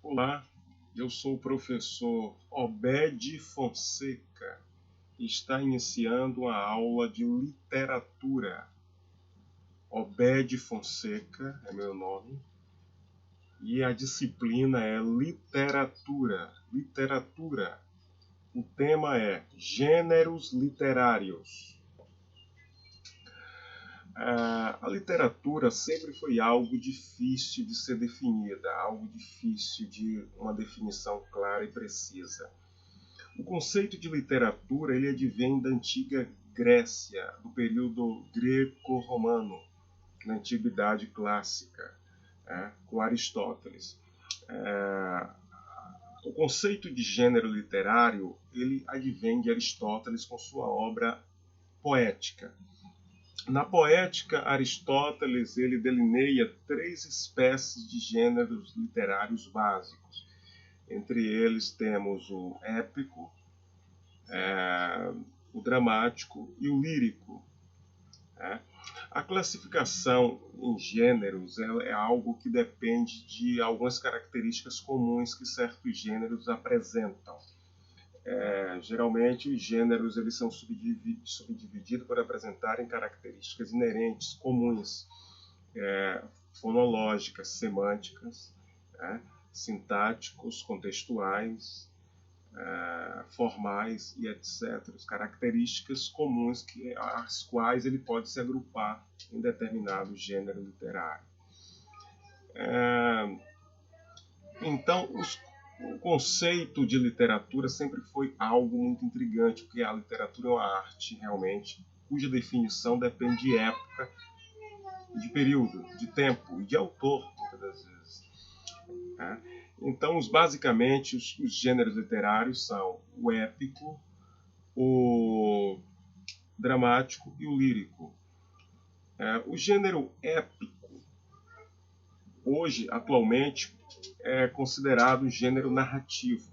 Olá, eu sou o professor Obed Fonseca e está iniciando a aula de literatura. Obed Fonseca é meu nome e a disciplina é literatura. Literatura. O tema é gêneros literários. A literatura sempre foi algo difícil de ser definida, algo difícil de uma definição clara e precisa. O conceito de literatura ele advém da antiga Grécia, do período greco-romano, na antiguidade clássica, com Aristóteles. O conceito de gênero literário ele advém de Aristóteles com sua obra Poética. Na Poética, Aristóteles ele delineia 3 espécies de gêneros literários básicos. Entre eles temos o épico, o dramático e o lírico. A classificação em gêneros é algo que depende de algumas características comuns que certos gêneros apresentam. Geralmente os gêneros eles são subdivididos por apresentarem características inerentes, comuns, fonológicas, semânticas, sintáticos, contextuais, formais e etc. Características comuns às quais ele pode se agrupar em determinado gênero literário. Então, o conceito de literatura sempre foi algo muito intrigante, porque a literatura é uma arte, realmente, cuja definição depende de época, de período, de tempo e de autor, muitas das vezes. Então, basicamente, os gêneros literários são o épico, o dramático e o lírico. O gênero épico, hoje, atualmente, é considerado um gênero narrativo.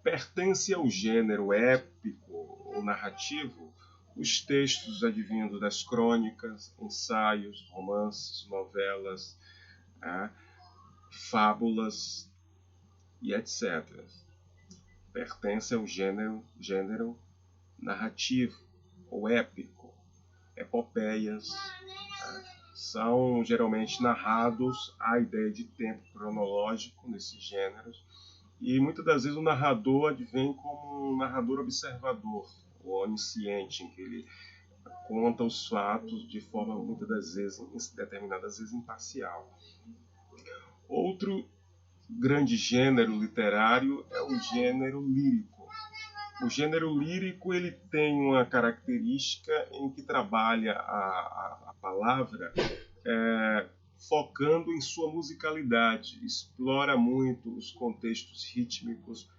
Pertence ao gênero épico ou narrativo os textos advindos das crônicas, ensaios, romances, novelas, fábulas e etc. Pertence ao gênero narrativo ou épico. Epopeias são geralmente narrados à ideia de tempo cronológico nesses gêneros, e muitas das vezes o narrador advém como um narrador observador, ou onisciente, em que ele conta os fatos de forma muitas das vezes, determinadas vezes, imparcial. Outro grande gênero literário é o gênero lírico. O gênero lírico ele tem uma característica em que trabalha a palavra focando em sua musicalidade, explora muito os contextos rítmicos,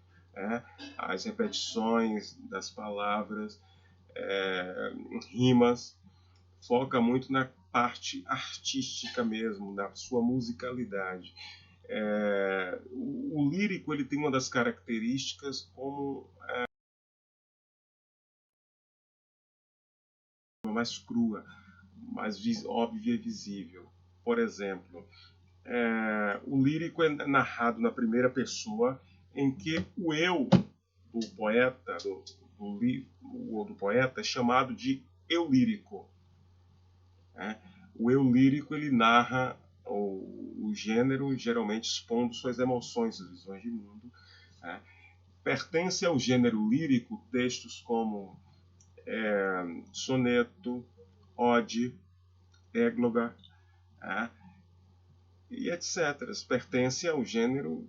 as repetições das palavras, rimas, foca muito na parte artística mesmo, na sua musicalidade. O lírico ele tem uma das características como mais crua, mais óbvia e visível. Por exemplo, o lírico é narrado na primeira pessoa, em que o eu do poeta, do poeta é chamado de eu lírico. O eu lírico ele narra o gênero, geralmente expondo suas emoções, suas visões de mundo. Pertence ao gênero lírico textos como soneto, ode, égloga, e etc. Pertence ao gênero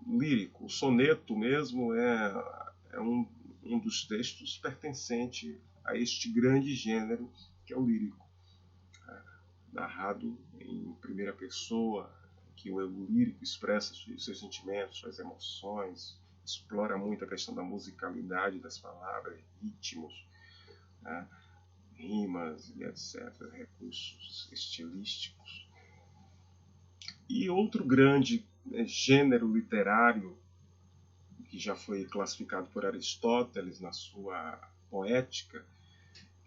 lírico. O soneto mesmo é um dos textos pertencente a este grande gênero que é o lírico. Narrado em primeira pessoa, que o eu lírico expressa seus sentimentos, suas emoções, explora muito a questão da musicalidade das palavras, ritmos, rimas e etc., recursos estilísticos. E outro grande gênero literário, que já foi classificado por Aristóteles na sua Poética,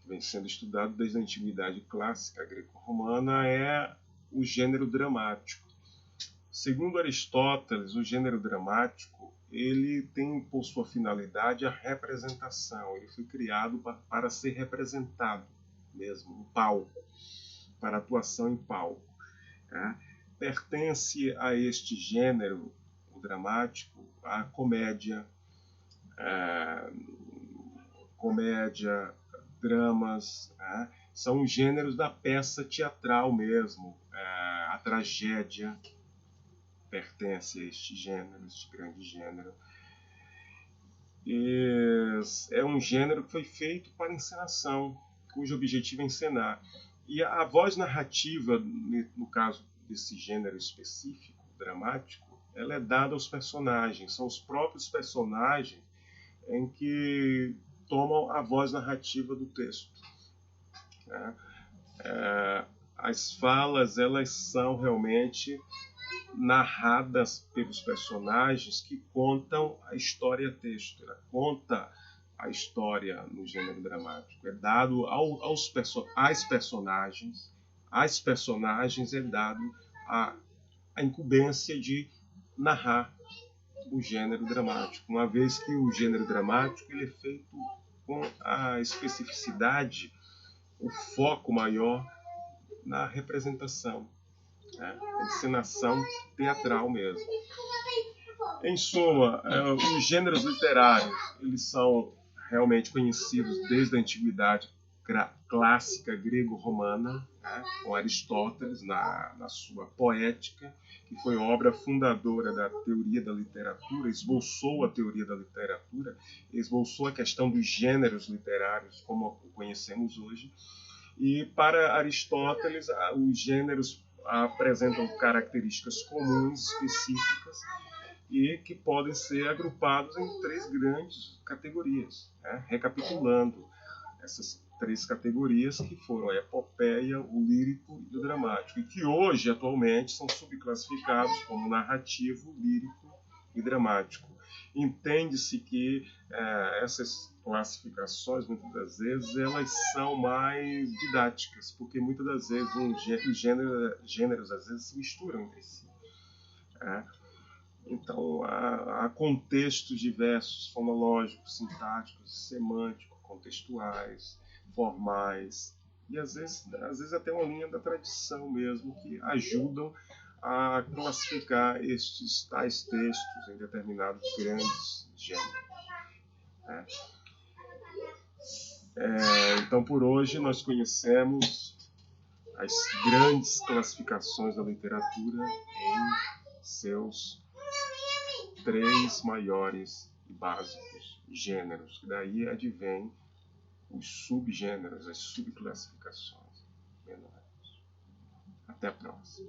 que vem sendo estudado desde a antiguidade clássica greco-romana, é o gênero dramático. Segundo Aristóteles, o gênero dramático ele tem por sua finalidade a representação. Ele foi criado para ser representado mesmo, no palco, para atuação em palco. Tá? Pertence a este gênero, o dramático, a comédia, dramas, tá? São os gêneros da peça teatral mesmo. A tragédia pertence a este gênero, este grande gênero. E é um gênero que foi feito para encenação, cujo objetivo é encenar. E a voz narrativa, no caso desse gênero específico, dramático, ela é dada aos personagens. São os próprios personagens em que tomam a voz narrativa do texto. As falas, elas são realmente narradas pelos personagens que contam a história texto. Ela conta a história no gênero dramático. É dado às personagens é dado a incumbência de narrar o gênero dramático, uma vez que o gênero dramático ele é feito com a especificidade, o foco maior na representação, a encenação teatral mesmo. Em suma, os gêneros literários eles são realmente conhecidos desde a antiguidade clássica grego-romana, com Aristóteles na sua Poética, que foi obra fundadora da teoria da literatura, esboçou a teoria da literatura, esboçou a questão dos gêneros literários como o conhecemos hoje. E para Aristóteles, os gêneros apresentam características comuns, específicas, e que podem ser agrupados em 3 grandes categorias. Recapitulando essas 3 categorias que foram a epopeia, o lírico e o dramático, e que hoje, atualmente, são subclassificados como narrativo, lírico e dramático. Entende-se que essas classificações, muitas das vezes, elas são mais didáticas, porque muitas das vezes os gêneros às vezes se misturam entre si. Então, há contextos diversos, fonológicos, sintáticos, semânticos, contextuais, formais, e às vezes até uma linha da tradição mesmo, que ajudam a classificar estes tais textos em determinados grandes gêneros. Então, por hoje, nós conhecemos as grandes classificações da literatura em seus 3 maiores e básicos gêneros. Daí advém os subgêneros, as subclassificações menores. Até a próxima.